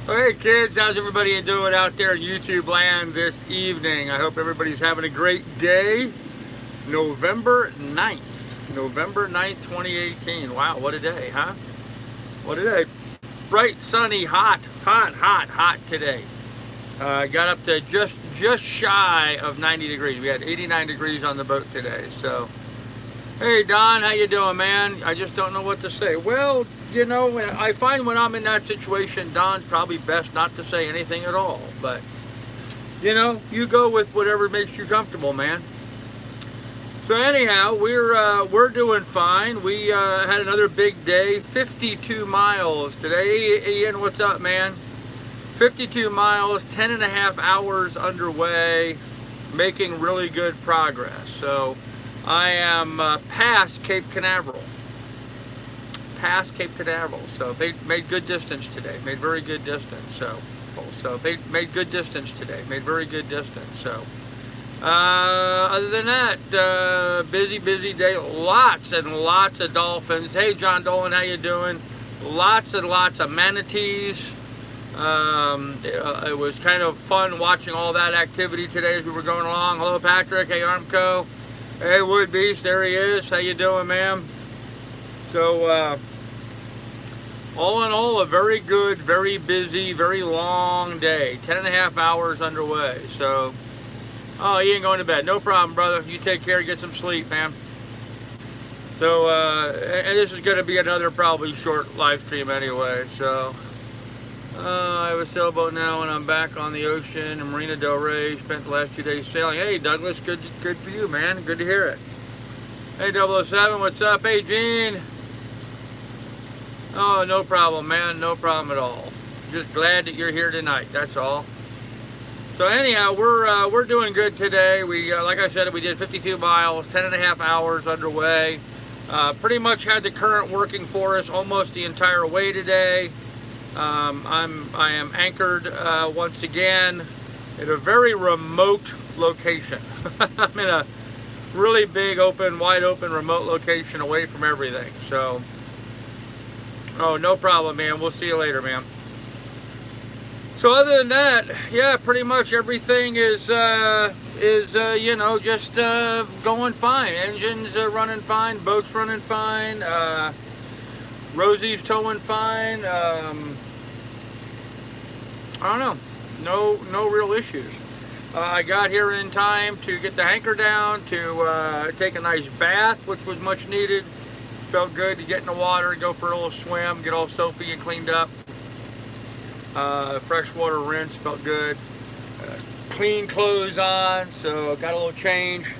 Hey kids, how's everybody doing out there in YouTube land this evening? I hope everybody's having a great day. November 9th. November 9th, 2018. Wow, what a day, huh? What a day. Bright, sunny, hot today. Got up to just shy of 90 degrees. We had 89 degrees on the boat today. So, hey Don, how you doing, man? I just don't know what to say. Well, you know, I find when I'm in that situation, Don's probably best not to say anything at all. But, you know, you go with whatever makes you comfortable, man. So anyhow, we're doing fine. We had another big day, 52 miles today. Ian, what's up, man? 52 miles, 10 and a half hours underway, making really good progress. So I am past Cape Canaveral. Past Cape Canaveral. So made good distance today. Made very good distance. So made good distance today. Made very good distance. So other than that, busy day. Lots and lots of dolphins. Hey, John Dolan, how you doing? Lots and lots of manatees. It was kind of fun watching all that activity today as we were going along. Hello, Patrick. Hey, Armco. Hey, Wood Beast. There he is. How you doing, ma'am? So, all in all, a very good, very busy, very long day. 10 and a half hours underway. So, oh, you ain't going to bed. No problem, brother. You take care. Get some sleep, man. So, and this is going to be another probably short live stream anyway. So, I have a sailboat now and I'm back on the ocean in Marina Del Rey. Spent the last 2 days sailing. Hey, Douglas, good for you, man. Good to hear it. Hey, 007, what's up? Hey, Gene. Oh, no problem, man. No problem at all. Just glad that you're here tonight. That's all. So anyhow, we're doing good today. We, like I said, we did 52 miles, 10 and a half hours underway. Pretty much had the current working for us almost the entire way today. I am anchored once again at a very remote location. I'm in a really big, wide open, remote location away from everything. So, oh, no problem, man. We'll see you later, man. So other than that, yeah, pretty much everything is you know, just going fine. Engines running fine, boats running fine, Rosie's towing fine. I don't know, no real issues. I got here in time to get the anchor down, to take a nice bath, which was much needed. Felt good to get in the water, go for a little swim, get all soapy and cleaned up. Freshwater rinse, felt good. Clean clothes on, so got a little change.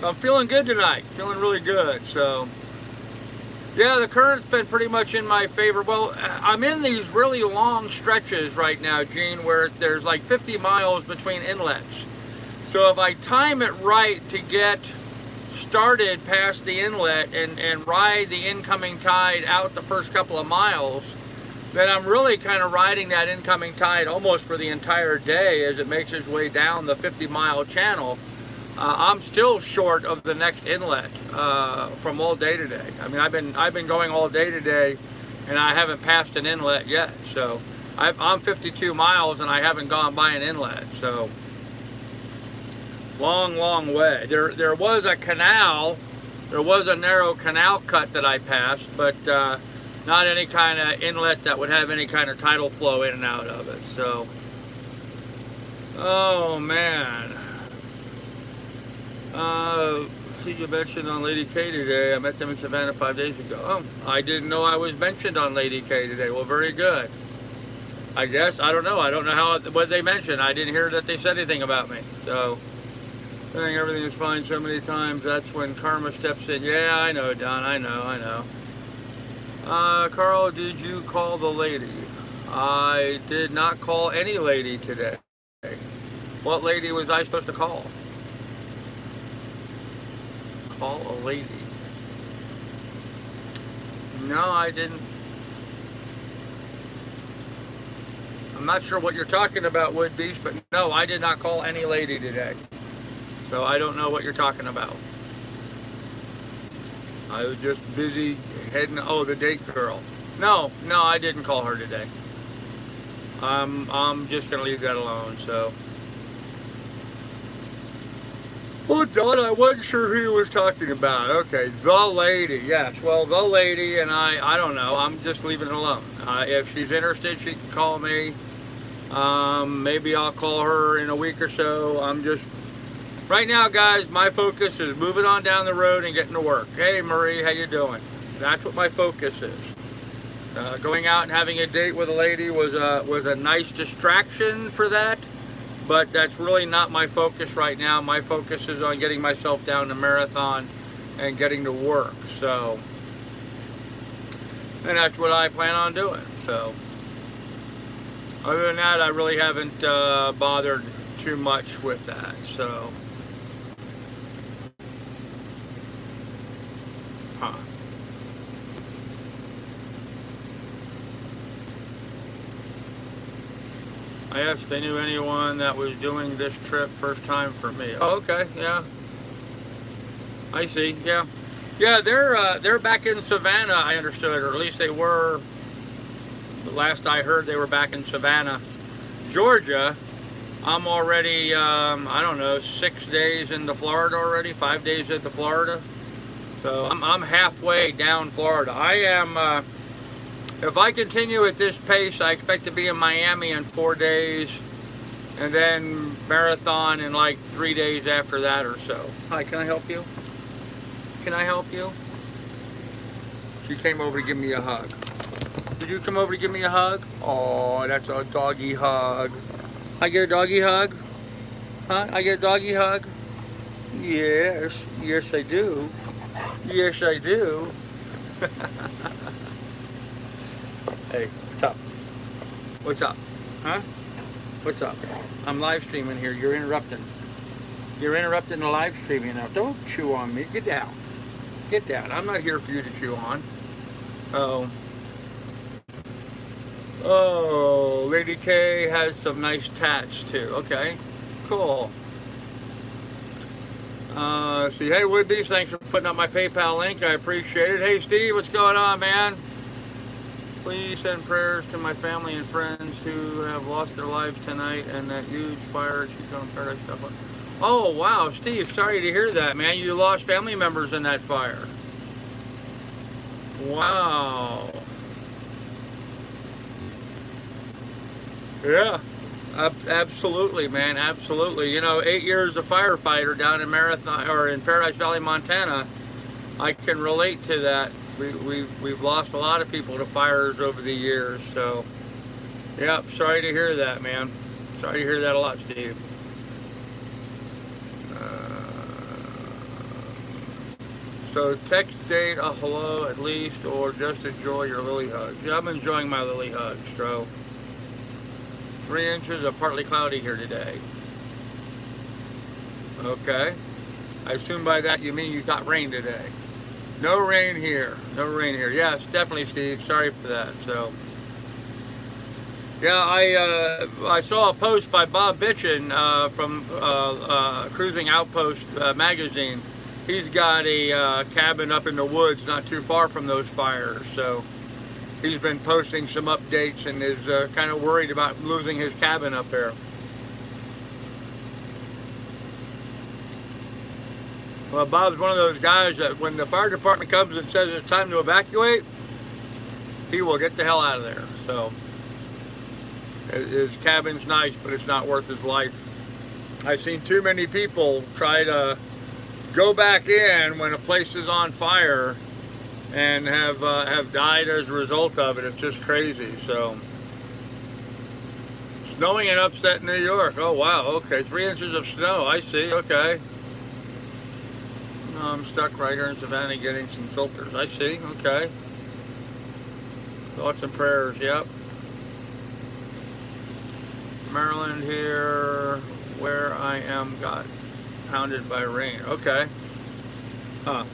So I'm feeling good tonight, feeling really good. So yeah, the current's been pretty much in my favor. Well, I'm in these really long stretches right now, Gene, where there's like 50 miles between inlets. So if I time it right to get started past the inlet and ride the incoming tide out the first couple of miles, then I'm really kind of riding that incoming tide almost for the entire day as it makes its way down the 50-mile channel. I'm still short of the next inlet from all day today. I mean, I've been going all day today, and I haven't passed an inlet yet. So I'm 52 miles, and I haven't gone by an inlet. So long way. There was a canal. There was a narrow canal cut that I passed, but not any kind of inlet that would have any kind of tidal flow in and out of it. So, oh man. See, you mentioned on Lady K today. I met them in Savannah 5 days ago. Oh, I didn't know I was mentioned on Lady K today. Well, very good. I guess, I don't know what they mentioned. I didn't hear that they said anything about me. So, saying everything is fine so many times, that's when karma steps in. Yeah, I know, Don. I know. Carl, did you call the lady? I did not call any lady today. What lady was I supposed to call? Call a lady. No, I didn't. I'm not sure what you're talking about, Wood Beast, but no, I did not call any lady today. So I don't know what you're talking about. I was just busy heading, oh, the date girl. No, I didn't call her today. I'm just gonna leave that alone. So. Well, Don, I wasn't sure who he was talking about. Okay, the lady. Yes, well, the lady, and I don't know. I'm just leaving it alone. If she's interested, she can call me. Maybe I'll call her in a week or so. Right now, guys, my focus is moving on down the road and getting to work. Hey, Marie, how you doing? That's what my focus is. Going out and having a date with a lady was a nice distraction for that. But that's really not my focus right now. My focus is on getting myself down to marathon and getting to work. So, and that's what I plan on doing. So, other than that, I really haven't bothered too much with that. So, huh. I asked if they knew anyone that was doing this trip first time for me. Oh, okay, yeah. I see, yeah. Yeah, they're back in Savannah, I understood, or at least they were. The last I heard, they were back in Savannah, Georgia. I'm already, I don't know, 6 days into Florida already, 5 days into Florida. So I'm halfway down Florida. I am. If I continue at this pace, I expect to be in Miami in 4 days, and then marathon in like 3 days after that or so. Hi, can I help you? Can I help you? She came over to give me a hug. Did you come over to give me a hug? Oh, that's a doggy hug. I get a doggy hug? Huh? I get a doggy hug? Yes. Yes, I do. Yes, I do. Hey, what's up? What's up? Huh? What's up? I'm live streaming here. You're interrupting. You're interrupting the live streaming now. Don't chew on me. Get down. Get down. I'm not here for you to chew on. Oh. Oh, Lady K has some nice tats too. Okay. Cool. See, hey, Woodbees, thanks for putting up my PayPal link. I appreciate it. Hey, Steve, what's going on, man? Please send prayers to my family and friends who have lost their lives tonight and that huge fire at Chicago Paradise stuff. Oh, wow, Steve, sorry to hear that, man. You lost family members in that fire. Wow. Yeah, absolutely, man, absolutely. You know, 8 years a firefighter down in Marathon or in Paradise Valley, Montana. I can relate to that. We've lost a lot of people to fires over the years, so yeah, sorry to hear that, man. Sorry to hear that a lot, Steve. So text date a hello at least, or just enjoy your lily hugs. Yeah, I'm enjoying my lily hugs, so 3 inches of partly cloudy here today. Okay. I assume by that you mean you got rain today. No rain here. No rain here. Yes, definitely, Steve. Sorry for that. So, yeah, I saw a post by Bob Bitchin from Cruising Outpost magazine. He's got a cabin up in the woods not too far from those fires. So, he's been posting some updates and is kind of worried about losing his cabin up there. Well, Bob's one of those guys that when the fire department comes and says it's time to evacuate, he will get the hell out of there. So his cabin's nice, but it's not worth his life. I've seen too many people try to go back in when a place is on fire and have died as a result of it. It's just crazy. So snowing and upset New York. Oh wow. Okay, 3 inches of snow. I see. Okay. I'm stuck right here in Savannah getting some filters. I see, okay. Thoughts and prayers, yep. Maryland here, where I am, got pounded by rain. Okay. Huh.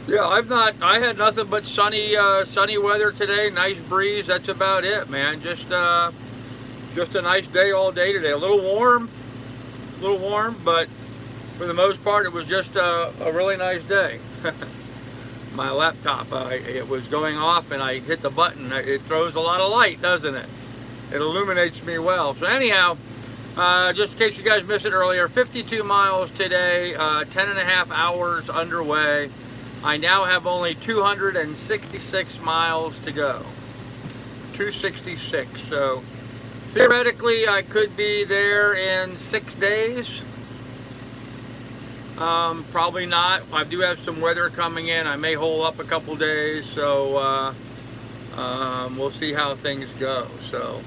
Yeah, I had nothing but sunny weather today, nice breeze, that's about it, man. Just a nice day all day today. A little warm, but for the most part, it was just a really nice day. My laptop, it was going off and I hit the button. It throws a lot of light, doesn't it? It illuminates me well. So anyhow, just in case you guys missed it earlier, 52 miles today, 10 and a half hours underway. I now have only 266 miles to go. 266. So theoretically, I could be there in 6 days. Probably not. I do have some weather coming in. I may hold up a couple days. So we'll see how things go. So.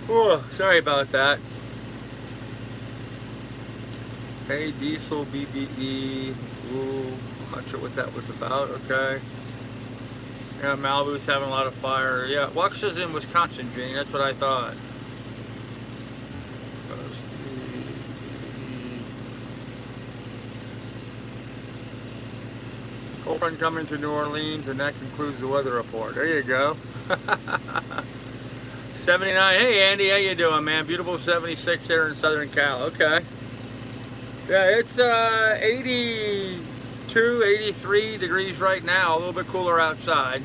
Oh, sorry about that. Hey, diesel BBE. Ooh, not sure what that was about. Okay. Yeah, Malibu's having a lot of fire. Yeah, Waukesha's in Wisconsin, Gene. That's what I thought. Cold front coming to New Orleans, and that concludes the weather report. There you go. 79. Hey, Andy, how you doing, man? Beautiful 76 here in Southern Cal. Okay. Yeah, it's 82, 83 degrees right now. A little bit cooler outside.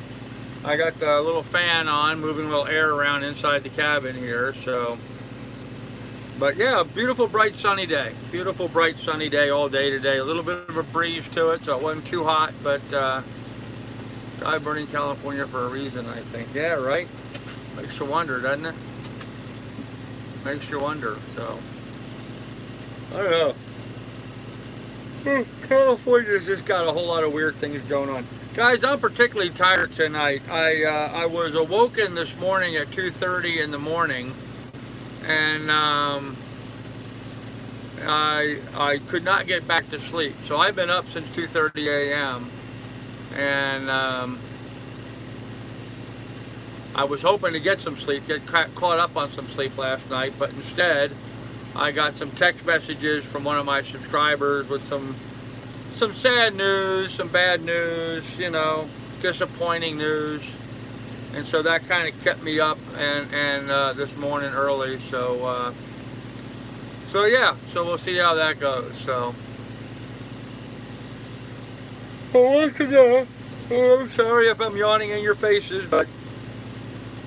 I got the little fan on, moving a little air around inside the cabin here. So, but yeah, beautiful, bright, sunny day. Beautiful, bright, sunny day all day today. A little bit of a breeze to it, so it wasn't too hot, but dry burning California for a reason, I think. Yeah, right? Makes you wonder, doesn't it? Makes you wonder, so. I don't know. California's just got a whole lot of weird things going on. Guys, I'm particularly tired tonight. I was awoken this morning at 2:30 in the morning, and I could not get back to sleep. So I've been up since 2:30 a.m. and I was hoping to get some sleep, get caught up on some sleep last night, but instead I got some text messages from one of my subscribers with some sad news, some bad news, you know, disappointing news, and so that kind of kept me up and this morning early. So yeah, so we'll see how that goes. So once again, I'm sorry if I'm yawning in your faces, but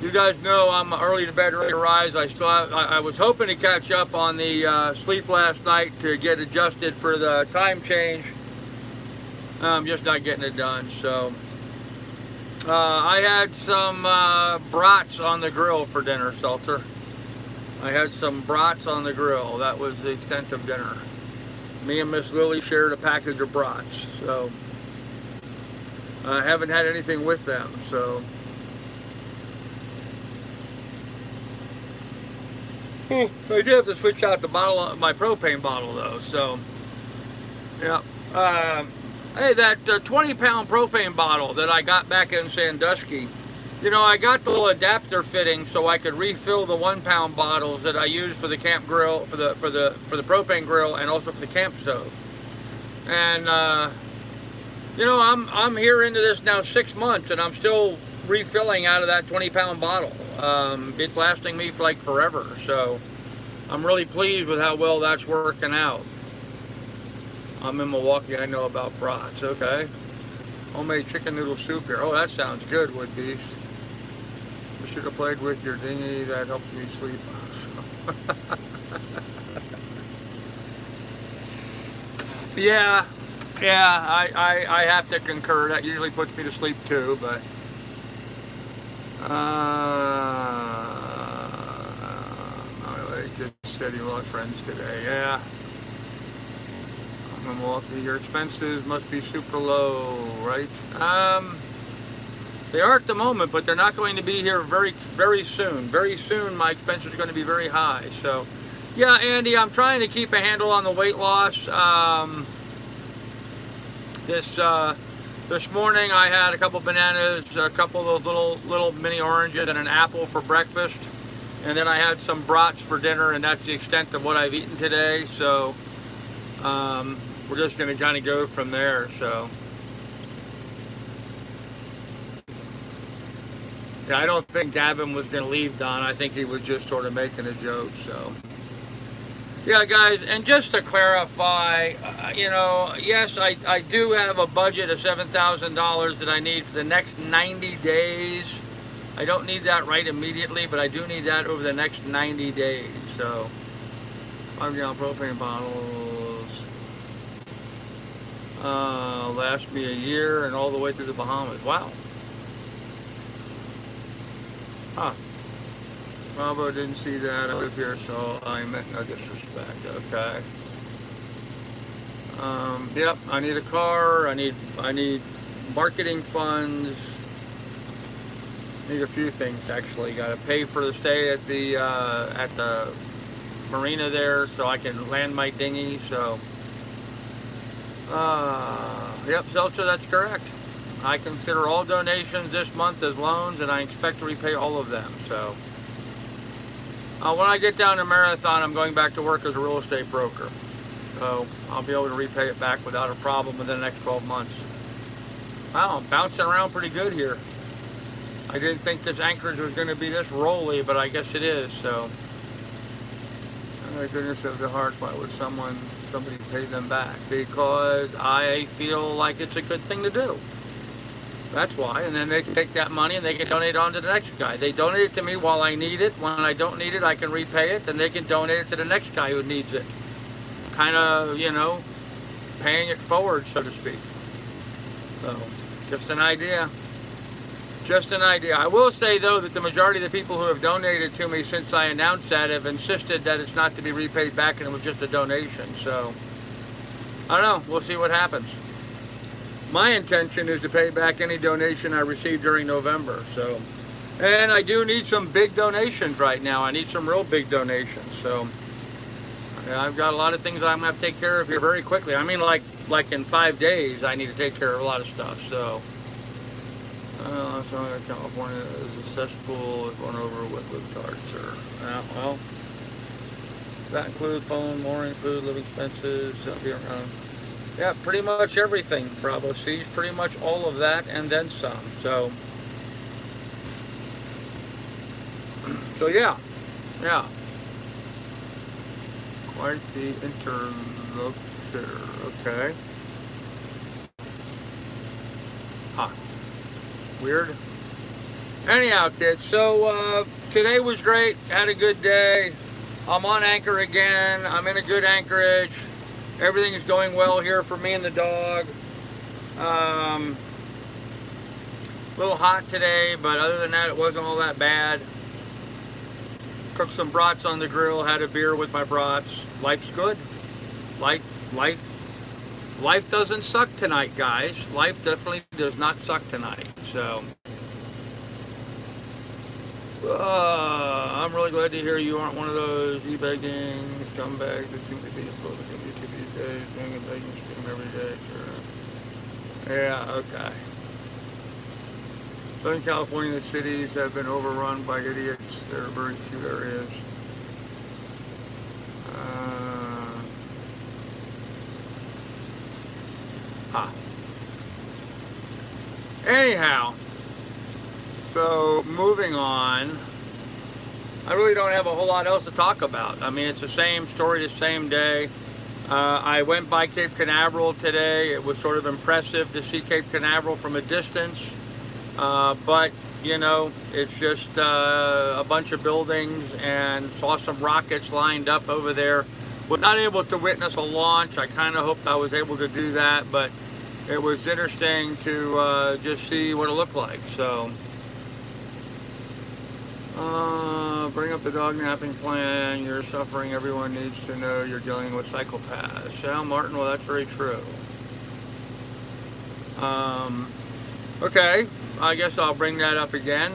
you guys know I'm early to bed, ready to rise. I was hoping to catch up on the sleep last night to get adjusted for the time change. I'm just not getting it done. So I had some brats on the grill for dinner, Seltzer. I had some brats on the grill. That was the extent of dinner. Me and Miss Lily shared a package of brats. So I haven't had anything with them. So. I do have to switch out the bottle, my propane bottle though, so yeah. Hey, that 20-pound propane bottle that I got back in Sandusky, you know, I got the little adapter fitting so I could refill the 1-pound bottles that I use for the camp grill, for the propane grill, and also for the camp stove. And you know, I'm here into this now 6 months, and I'm still refilling out of that 20-pound bottle. It's lasting me for like forever, so I'm really pleased with how well that's working out. I'm in Milwaukee, I know about brats. Okay. Homemade chicken noodle soup here. Oh, that sounds good, Wood Beast. You should have played with your dinghy, that helped me sleep. Yeah, I have to concur. That usually puts me to sleep too, but I just said he lost friends today. Yeah. I'm in Milwaukee. Your expenses must be super low, right? They are at the moment, but they're not going to be here very soon. Very soon, my expenses are going to be very high. So, yeah, Andy, I'm trying to keep a handle on the weight loss. This morning I had a couple bananas, a couple of little mini oranges, and an apple for breakfast, and then I had some brats for dinner, and that's the extent of what I've eaten today. So we're just going to kind of go from there. So yeah, I don't think Gavin was going to leave, Don. I think he was just sort of making a joke. So Yeah, guys, and just to clarify, you know, yes, I do have a budget of $7,000 that I need for the next 90 days. I don't need that right immediately, but I do need that over the next 90 days. So, 5-gallon propane bottles last me a year and all the way through the Bahamas. Wow. Huh. Bravo, didn't see that. I live here, so I meant no disrespect. Okay. Yep. I need a car. I need marketing funds. Need a few things actually. Got to pay for the stay at the marina there, so I can land my dinghy. So, yep, Seltzer, that's correct. I consider all donations this month as loans, and I expect to repay all of them. So. When I get down to Marathon, I'm going back to work as a real estate broker. So I'll be able to repay it back without a problem within the next 12 months. Wow, I'm bouncing around pretty good here. I didn't think this anchorage was going to be this rolly, but I guess it is. So, oh my goodness of the heart, why would somebody pay them back? Because I feel like it's a good thing to do. That's why, and then they can take that money and they can donate it on to the next guy. They donate it to me while I need it. When I don't need it, I can repay it, and they can donate it to the next guy who needs it. Kind of, you know, paying it forward, so to speak. So, just an idea. Just an idea. I will say, though, that the majority of the people who have donated to me since I announced that have insisted that it's not to be repaid back and it was just a donation. So, I don't know. We'll see what happens. My intention is to pay back any donation I received during November. So, and I do need some big donations right now. I need some real big donations. So, I've got a lot of things I'm gonna have to take care of here very quickly. I mean, like in 5 days, I need to take care of a lot of stuff. So, California is a cesspool. It's run over with tarts. Or well, that includes phone, mooring, food, living expenses. Be around. Yeah, pretty much everything. Bravo sees pretty much all of that and then some. So yeah. Quite the interlocutor. Okay. Huh. Weird. Anyhow, kids. So today was great. Had a good day. I'm on anchor again. I'm in a good anchorage. Everything is going well here for me and the dog. A little hot today, but other than that, it wasn't all that bad. Cooked some brats on the grill, had a beer with my brats. Life's good. Life doesn't suck tonight, guys. Life definitely does not suck tonight. So, I'm really glad to hear you aren't one of those e-begging scumbags that seem to be supposed to be these days, doing a begging scheme every day. Sure. Yeah, okay. Southern California cities have been overrun by idiots. There are very few areas. Anyhow, so moving on. I really don't have a whole lot else to talk about. I mean, it's the same story, the same day. I went by Cape Canaveral today. It was sort of impressive to see Cape Canaveral from a distance. But, you know, it's just a bunch of buildings, and saw some rockets lined up over there. Was not able to witness a launch. I kind of hoped I was able to do that, but it was interesting to just see what it looked like. So, bring up the dog napping plan. You're suffering. Everyone needs to know you're dealing with psychopaths. Yeah, Martin, well, that's very true. Okay, I guess I'll bring that up again.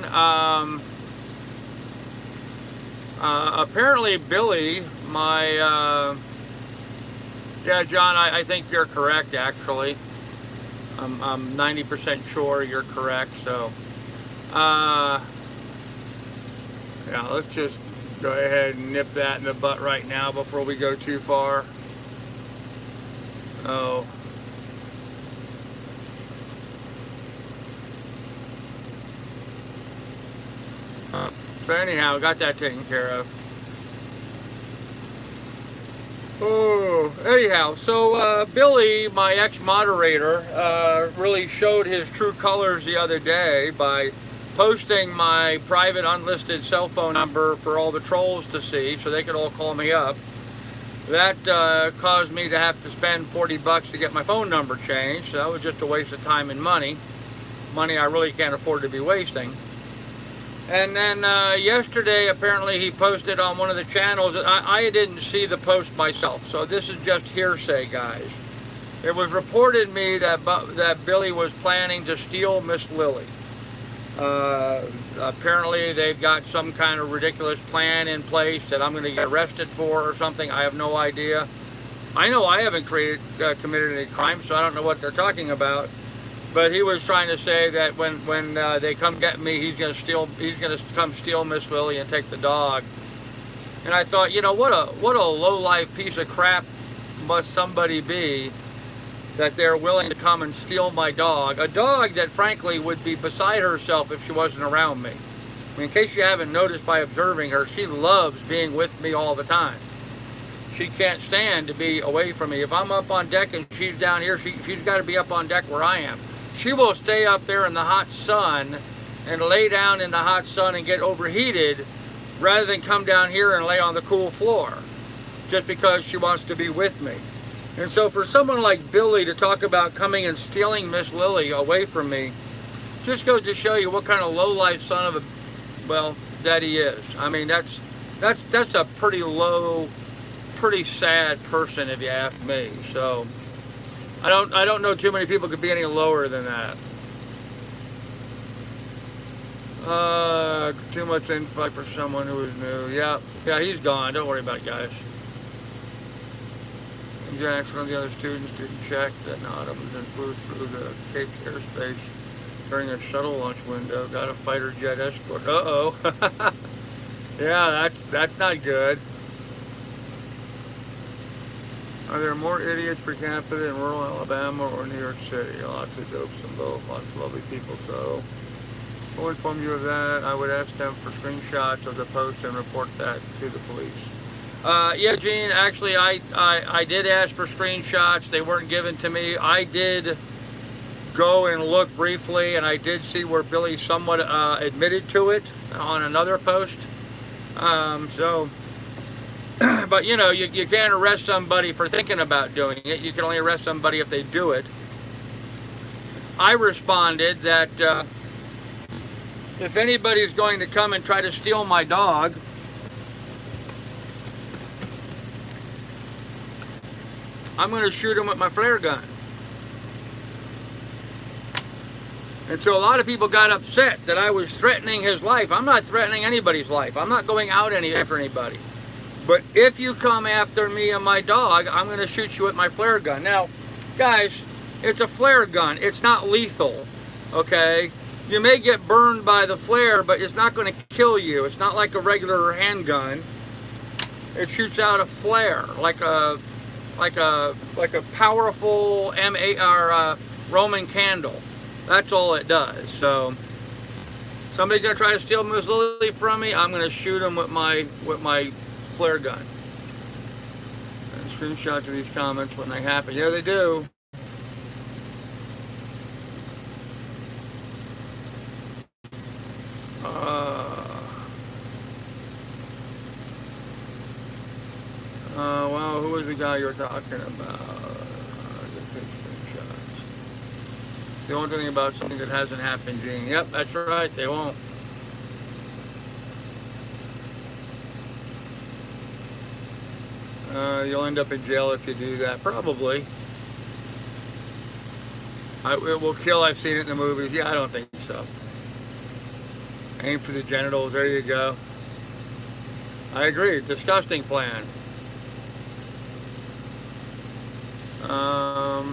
Apparently Billy, my, yeah, John, I think you're correct, actually. I'm 90% sure you're correct, so, yeah, let's just go ahead and nip that in the butt right now before we go too far. Oh. So anyhow, got that taken care of. Oh, anyhow, so Billy, my ex-moderator, really showed his true colors the other day by posting my private unlisted cell phone number for all the trolls to see so they could all call me up. That caused me to have to spend 40 bucks to get my phone number changed. So that was just a waste of time and money. Money I really can't afford to be wasting. And then yesterday, apparently he posted on one of the channels. I didn't see the post myself, so this is just hearsay, guys. It was reported to me that Billy was planning to steal Miss Lily. Apparently they've got some kind of ridiculous plan in place that I'm going to get arrested for or something. I have no idea. I know I haven't committed any crime, so I don't know what they're talking about. But he was trying to say that when they come get me, he's going to come steal Miss Lily and take the dog. And I thought, you know, what a low-life piece of crap must somebody be that they're willing to come and steal my dog. A dog that, frankly, would be beside herself if she wasn't around me. I mean, in case you haven't noticed by observing her, she loves being with me all the time. She can't stand to be away from me. If I'm up on deck and she's down here, she's got to be up on deck where I am. She will stay up there in the hot sun and lay down in the hot sun and get overheated rather than come down here and lay on the cool floor just because she wants to be with me. And so for someone like Billy to talk about coming and stealing Miss Lily away from me just goes to show you what kind of low-life son of a, well, that he is. I mean, that's a pretty low, pretty sad person if you ask me. So I don't know too many people could be any lower than that. Too much info for someone who is new. Yeah, he's gone. Don't worry about it, guys. Jackson and the other students didn't check that none of them then flew through the Cape airspace during a shuttle launch window. Got a fighter jet escort. Uh-oh. Yeah, that's not good. Are there more idiots per capita in rural Alabama or New York City? Lots of dopes in both, lots of lovely people. So we'll inform you of that. I would ask them for screenshots of the post and report that to the police. Yeah, Gene, actually I did ask for screenshots. They weren't given to me. I did go and look briefly, and I did see where Billy somewhat admitted to it on another post. But you know, you can't arrest somebody for thinking about doing it. You can only arrest somebody if they do it. I responded that if anybody's going to come and try to steal my dog, I'm going to shoot him with my flare gun. And so a lot of people got upset that I was threatening his life. I'm not threatening anybody's life. I'm not going out after anybody. But if you come after me and my dog, I'm going to shoot you with my flare gun. Now, guys, it's a flare gun. It's not lethal, okay? You may get burned by the flare, but it's not going to kill you. It's not like a regular handgun. It shoots out a flare, like a powerful Roman candle. That's all it does. So somebody's gonna try to steal Miss Lily from me, I'm gonna shoot him with my flare gun. And screenshots of these comments when they happen. Yeah, they do. Well, who was the guy you're talking about? They won't do anything about something that hasn't happened, Gene. Yep, that's right, they won't. You'll end up in jail if you do that, probably. It will kill, I've seen it in the movies. Yeah, I don't think so. Aim for the genitals, there you go. I agree, disgusting plan.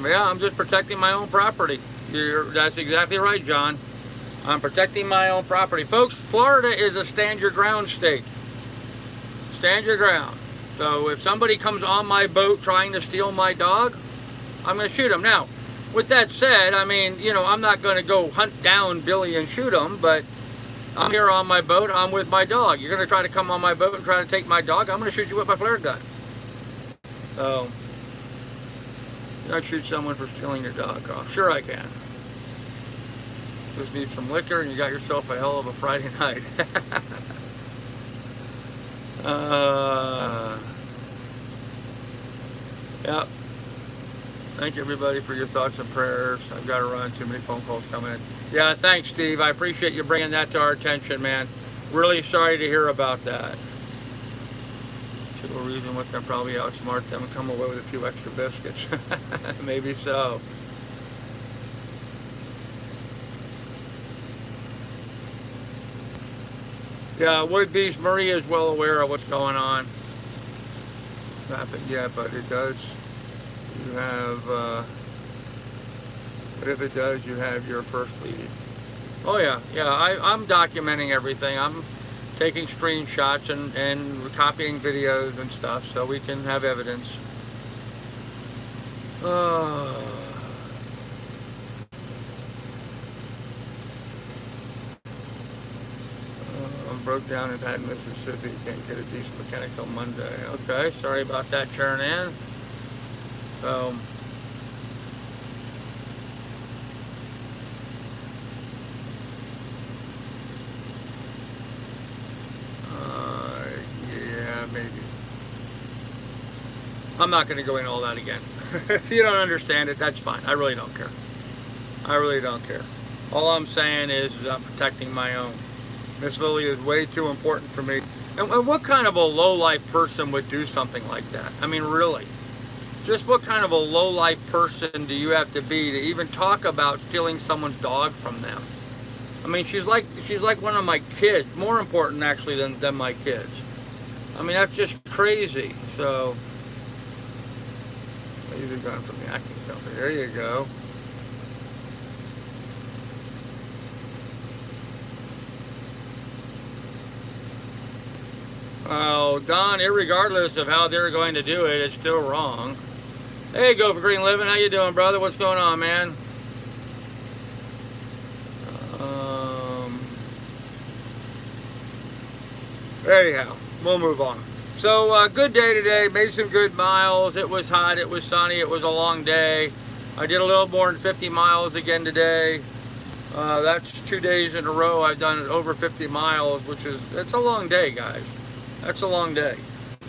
Yeah, I'm just protecting my own property. That's exactly right, John. I'm protecting my own property. Folks, Florida is a stand your ground state. Stand your ground. So if somebody comes on my boat trying to steal my dog, I'm going to shoot him. Now, with that said, I mean, you know, I'm not going to go hunt down Billy and shoot him, but I'm here on my boat, I'm with my dog. You're going to try to come on my boat and try to take my dog, I'm going to shoot you with my flare gun. So, can I treat someone for stealing your dog off? Sure I can. Just need some liquor and you got yourself a hell of a Friday night. Yeah. Thank you everybody for your thoughts and prayers. I've got to run. Too many phone calls coming in. Yeah, thanks Steve. I appreciate you bringing that to our attention, man. Really sorry to hear about that. Typical reason what can probably outsmart them and come away with a few extra biscuits. Maybe so. Yeah, Wood Beast Maria is well aware of what's going on. Not happened yet, but it does. You have, but if it does, you have your first lead. Oh yeah, yeah. I'm documenting everything. I'm taking screenshots and copying videos and stuff so we can have evidence. Broke down in Patton, Mississippi. Can't get a decent mechanic till Monday. Okay, sorry about that, turn in. So, yeah, maybe. I'm not going to go into all that again. If you don't understand it, that's fine. I really don't care. I really don't care. All I'm saying is I'm protecting my own. Miss Lily is way too important for me. And what kind of a low-life person would do something like that? I mean, really. Just what kind of a low-life person do you have to be to even talk about stealing someone's dog from them? I mean, she's like one of my kids. More important, actually, than my kids. I mean, that's just crazy. So, these are gone from the acting company. There you go. Oh, Don, irregardless of how they're going to do it, it's still wrong. Hey, Go for Green Living, how you doing, brother? What's going on, man? Anyhow, we'll move on. So, good day today. Made some good miles. It was hot. It was sunny. It was a long day. I did a little more than 50 miles again today. That's 2 days in a row I've done over 50 miles, it's a long day, guys. That's a long day.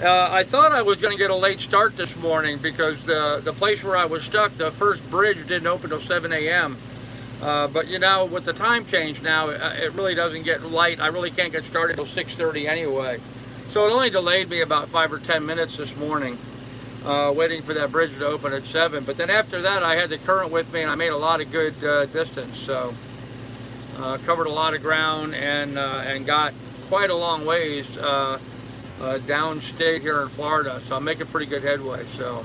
I thought I was going to get a late start this morning because the place where I was stuck, the first bridge didn't open till 7 a.m. But you know, with the time change now, it really doesn't get light. I really can't get started till 6:30 anyway. So it only delayed me about 5 or 10 minutes this morning, waiting for that bridge to open at 7. But then after that, I had the current with me and I made a lot of good distance. So covered a lot of ground and got quite a long ways downstate here in Florida, so I'm making pretty good headway. So,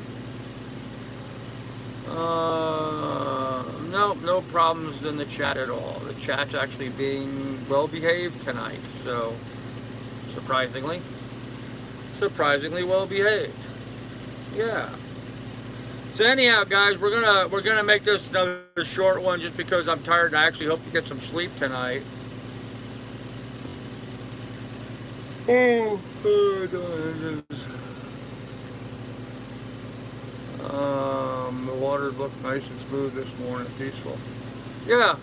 no problems in the chat at all. The chat's actually being well behaved tonight. So, surprisingly well behaved. Yeah. So anyhow, guys, we're gonna make this another short one just because I'm tired and I actually hope to get some sleep tonight. The water looked nice and smooth this morning, peaceful. Yeah,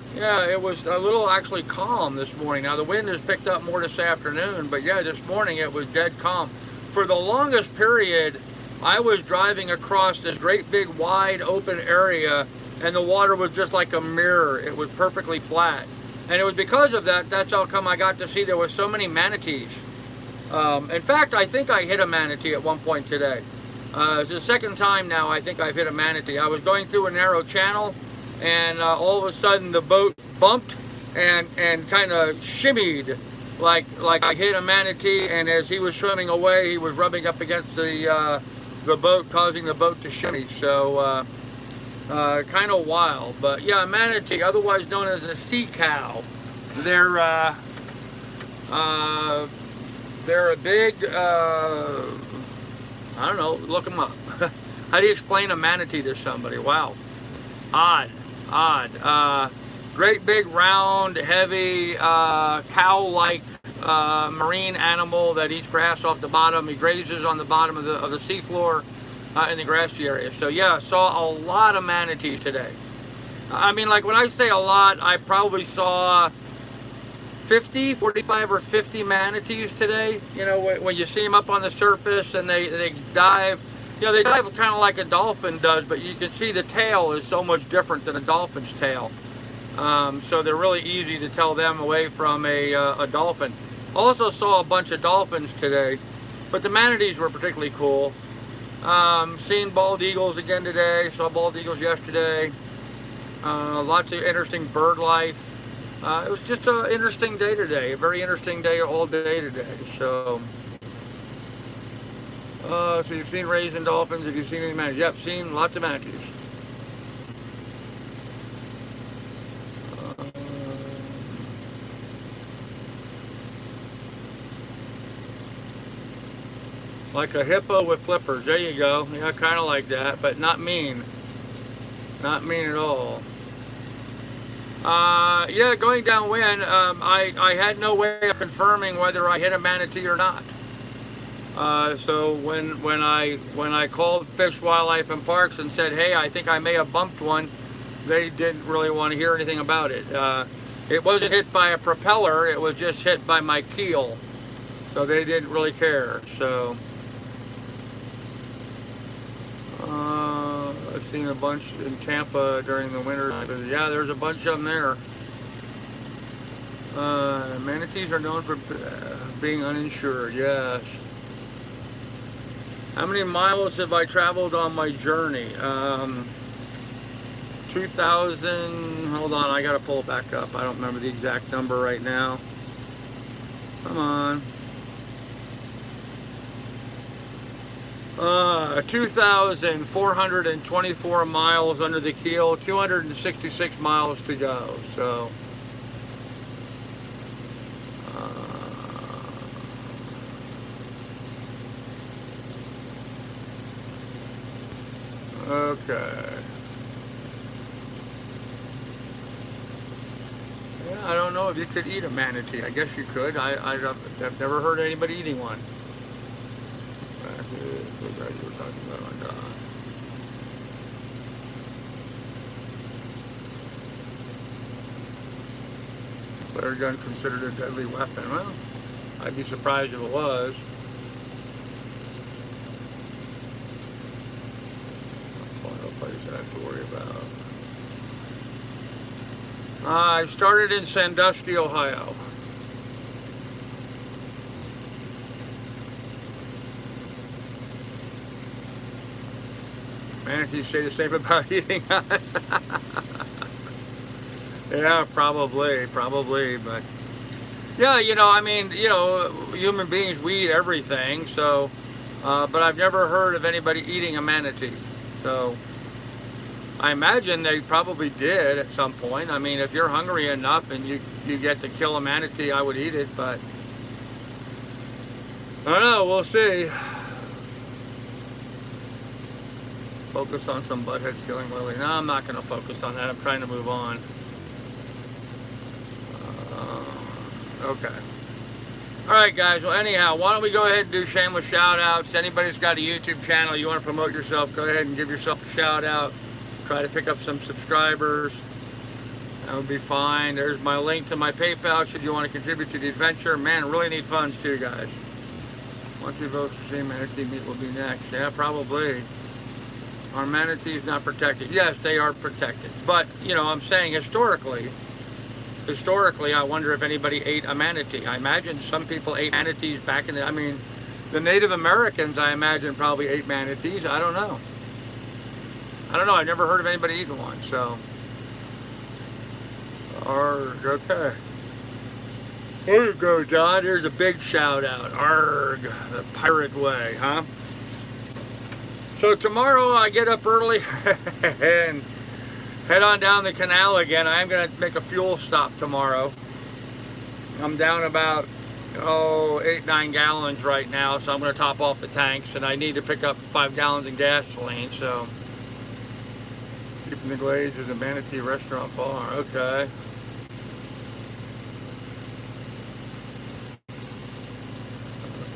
it was a little actually calm this morning. Now the wind has picked up more this afternoon, but yeah, this morning it was dead calm. For the longest period, I was driving across this great big wide open area and the water was just like a mirror. It was perfectly flat. And it was because of that's how come I got to see there were so many manatees. In fact, I think I hit a manatee at one point today. It's the second time now I think I've hit a manatee. I was going through a narrow channel and all of a sudden the boat bumped and kind of shimmied like I hit a manatee, and as he was swimming away he was rubbing up against the boat, causing the boat to shimmy. So kind of wild. But yeah, a manatee, otherwise known as a sea cow. They're a big, I don't know, look them up. How do you explain a manatee to somebody? Wow. Odd. Great big round, heavy, cow-like marine animal that eats grass off the bottom. He grazes on the bottom of the seafloor. in the grassy area. So yeah, saw a lot of manatees today. I mean, like when I say a lot, I probably saw 50, 45 or 50 manatees today. You know, when you see them up on the surface and they dive, you know, they dive kind of like a dolphin does, but you can see the tail is so much different than a dolphin's tail. So they're really easy to tell them away from a dolphin. Also saw a bunch of dolphins today, but the manatees were particularly cool. Seen bald eagles again today, saw bald eagles yesterday. Lots of interesting bird life. It was just an interesting day today, a very interesting day all day today. So you've seen rays and dolphins. Have you seen any manatees? Yep, seen lots of manatees. Like a hippo with flippers. There you go. Yeah, kind of like that, but not mean. Not mean at all. Yeah, going downwind, I had no way of confirming whether I hit a manatee or not. So when I called Fish, Wildlife, and Parks and said, hey, I think I may have bumped one, they didn't really want to hear anything about it. It wasn't hit by a propeller, it was just hit by my keel. So they didn't really care. So I've seen a bunch in Tampa during the winter. Yeah, there's a bunch of them there. Manatees are known for being uninsured, yes. How many miles have I traveled on my journey? 2,000, hold on, I gotta pull it back up. I don't remember the exact number right now. Come on. 2,424 miles under the keel, 266 miles to go. So, okay. Yeah, I don't know if you could eat a manatee. I guess you could. I've never heard anybody eating one. You were talking about flare gun considered a deadly weapon? Well, I'd be surprised if it was. No place I have to worry about. I started in Sandusky, Ohio. Manatees say the same about eating us. Yeah, probably, but yeah, you know, I mean, you know, human beings, we eat everything, so, but I've never heard of anybody eating a manatee, so I imagine they probably did at some point. I mean, if you're hungry enough and you get to kill a manatee, I would eat it, but I don't know, we'll see. Focus on some butthead stealing lily. No, I'm not going to focus on that. I'm trying to move on. Okay. All right, guys. Well, anyhow, why don't we go ahead and do shameless shout-outs. Anybody's got a YouTube channel, you want to promote yourself, go ahead and give yourself a shout-out. Try to pick up some subscribers. That would be fine. There's my link to my PayPal should you want to contribute to the adventure. Man, really need funds too, guys. Once we vote for seeing manatee meat will be next. Yeah, probably. Are manatees not protected? Yes, they are protected. But, you know, I'm saying historically, I wonder if anybody ate a manatee. I imagine some people ate manatees back in the, I mean, the Native Americans, I imagine, probably ate manatees. I don't know. I've never heard of anybody eating one, so. Okay. There you go, John. Here's a big shout out. Arg, the pirate way, huh? So tomorrow I get up early and head on down the canal again. I am going to make a fuel stop tomorrow. I'm down about, 8-9 gallons right now, so I'm going to top off the tanks, and I need to pick up 5 gallons of gasoline, so. Keeping the Glades is a manatee restaurant bar, okay.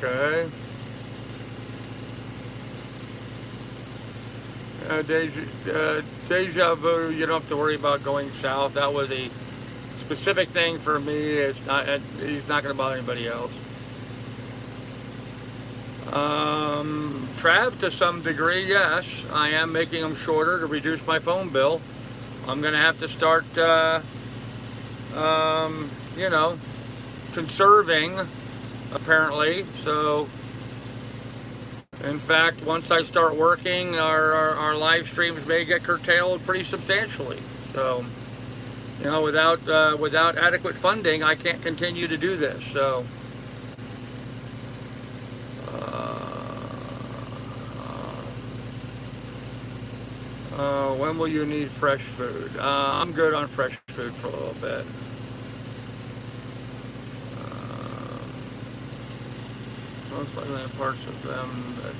Okay. Deja vu, you don't have to worry about going south. That was a specific thing for me. It's not. He's not going to bother anybody else. Trav, to some degree, yes, I am making them shorter to reduce my phone bill. I'm going to have to start, you know, conserving, apparently. So, in fact, once I start working, our live streams may get curtailed pretty substantially. So, you know, without adequate funding, I can't continue to do this. So, when will you need fresh food? I'm good on fresh food for a little bit. Most likely parts of them that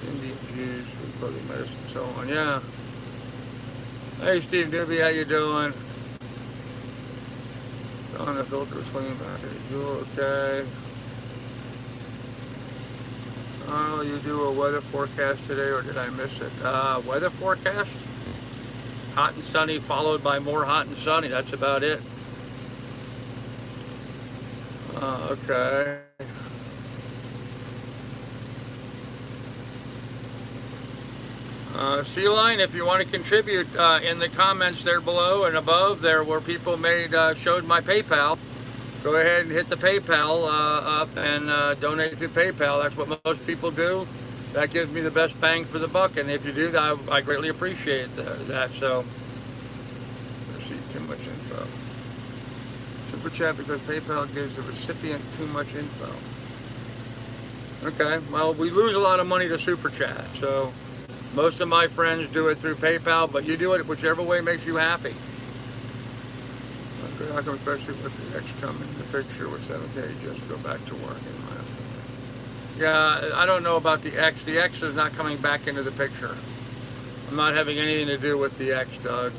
Indian Jews with clothing, medicine, and so on. Yeah. Hey, Steve Newby, how you doing? On the filter swinging back. You okay? Oh, you do a weather forecast today, or did I miss it? Weather forecast? Hot and sunny, followed by more hot and sunny. That's about it. Okay. Sea Line, if you want to contribute in the comments there below and above there where people showed my PayPal, go ahead and hit the PayPal up and donate to PayPal. That's what most people do. That gives me the best bang for the buck, and if you do that, I greatly appreciate that. So, receive too much info. Super chat because PayPal gives the recipient too much info. Okay, well, we lose a lot of money to super chat, so most of my friends do it through PayPal, but you do it whichever way makes you happy. How come, especially with the X come in the picture with 7K, just go back to work? Yeah, I don't know about the X. The X is not coming back into the picture. I'm not having anything to do with the X, Doug.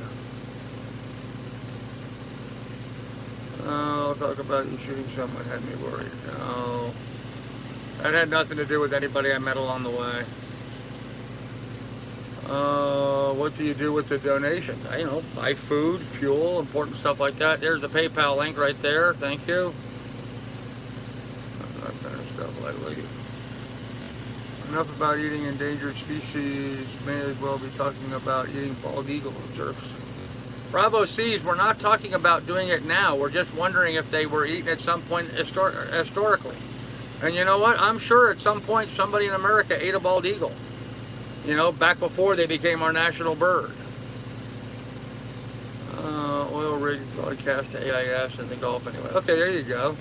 I'll talk about you shooting someone had me worried. No, that had nothing to do with anybody I met along the way. What do you do with the donations? You know, buy food, fuel, important stuff like that. There's the PayPal link right there. Thank you. That kind of stuff lightly. Enough about eating endangered species. May as well be talking about eating bald eagle jerks. Bravo C's, we're not talking about doing it now. We're just wondering if they were eaten at some point historically. And you know what? I'm sure at some point somebody in America ate a bald eagle. You know, back before they became our national bird. Oil rig broadcast to AIS in the Gulf anyway. Okay, there you go.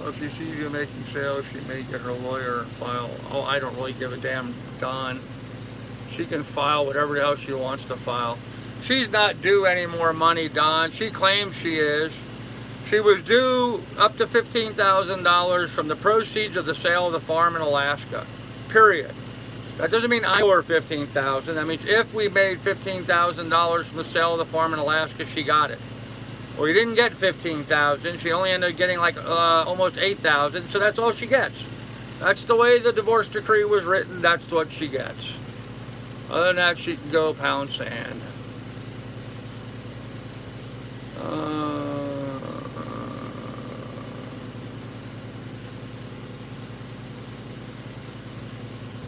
If she sees you making sales, she may get her lawyer and file. Oh, I don't really give a damn, Don. She can file whatever the hell she wants to file. She's not due any more money, Don. She claims she is. She was due up to $15,000 from the proceeds of the sale of the farm in Alaska, period. That doesn't mean I owe her $15,000. That means if we made $15,000 from the sale of the farm in Alaska, she got it. Well, you didn't get $15,000. She only ended up getting like almost $8,000, so that's all she gets. That's the way the divorce decree was written. That's what she gets. Other than that, she can go pound sand.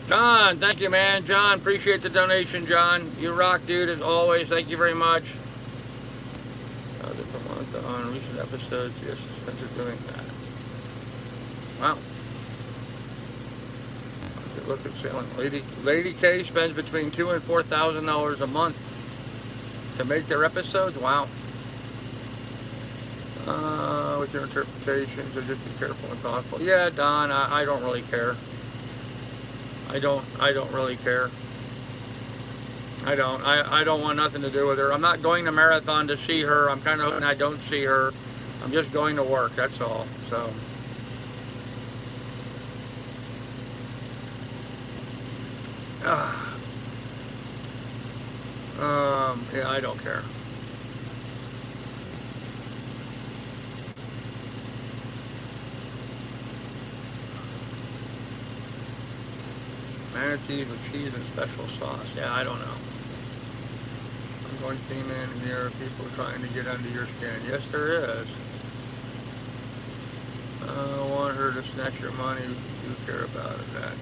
John, thank you, man. John, appreciate the donation, John. You rock, dude, as always. Thank you very much. On recent episodes, yes, Spencer doing that. Wow. Look at selling. Lady K spends between $2,000 and $4,000 a month to make their episodes. Wow. With your interpretations, so just be careful and thoughtful. Yeah, Don, I don't really care. I don't really care. I don't want nothing to do with her. I'm not going to Marathon to see her. I'm kind of hoping I don't see her. I'm just going to work, that's all. So. Yeah, I don't care. teas with cheese and special sauce. Yeah, I don't know. I'm going theme in here. People trying to get under your skin. Yes, there is. I want her to snatch your money. You care about it. That.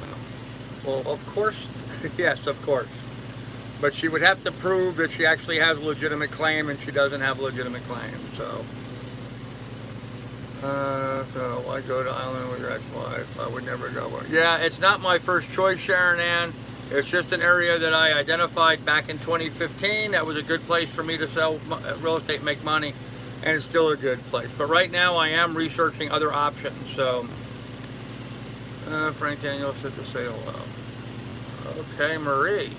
Well, of course. Yes, of course. But she would have to prove that she actually has a legitimate claim, and she doesn't have a legitimate claim. So why go to Island with your ex-wife? I would never go. Yeah, it's not my first choice, Sharon Ann. It's just an area that I identified back in 2015. That was a good place for me to sell real estate and make money, and it's still a good place. But right now, I am researching other options. So, Frank Daniel said to say hello. Okay, Marie.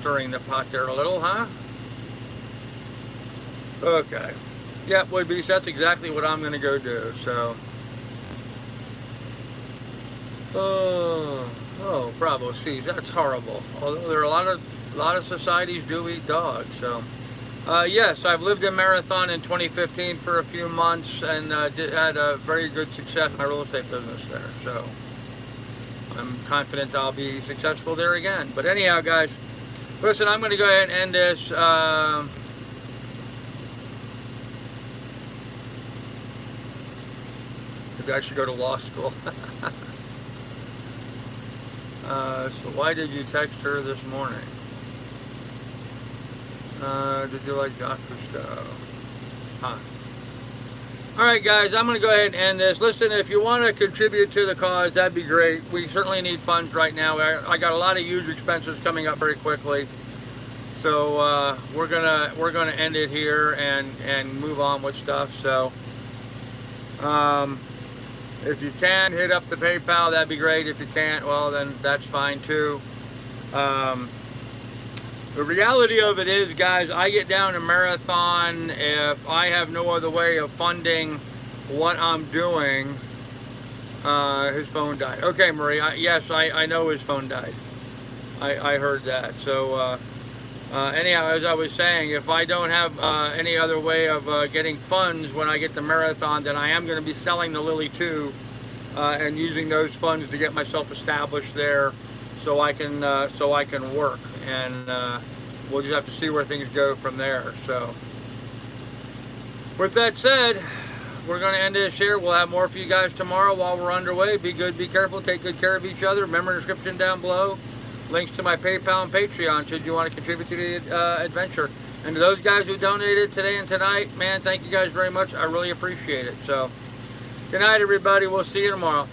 Stirring the pot there a little, huh? Okay. Yep, would be. So that's exactly what I'm going to go do. So. Oh, Bravo seas. That's horrible. Although there are a lot of societies do eat dogs. So. Yes, I've lived in Marathon in 2015 for a few months and had a very good success in my real estate business there. So. I'm confident I'll be successful there again. But anyhow, guys. Listen, I'm going to go ahead and end this. Maybe I should go to law school. So why did you text her this morning? Did you like Dr. Stowe? Huh. Alright guys, I'm going to go ahead and end this. Listen, if you want to contribute to the cause, that'd be great. We certainly need funds right now. I got a lot of huge expenses coming up very quickly. So we're gonna end it here and move on with stuff. So if you can hit up the PayPal, that'd be great. If you can't, well then that's fine too. The reality of it is, guys, I get down to Marathon if I have no other way of funding what I'm doing. His phone died. Okay, Marie, yes, I know his phone died. I heard that. So anyhow, as I was saying, if I don't have any other way of getting funds when I get to Marathon, then I am going to be selling the Lily 2 and using those funds to get myself established there so I can work. And we'll just have to see where things go from there. So with that said, we're going to end this here. We'll have more for you guys tomorrow while we're underway. Be good, be careful, take good care of each other. Remember the description down below. Links to my PayPal and Patreon should you want to contribute to the adventure. And to those guys who donated today and tonight, man, thank you guys very much. I really appreciate it. So good night, everybody. We'll see you tomorrow.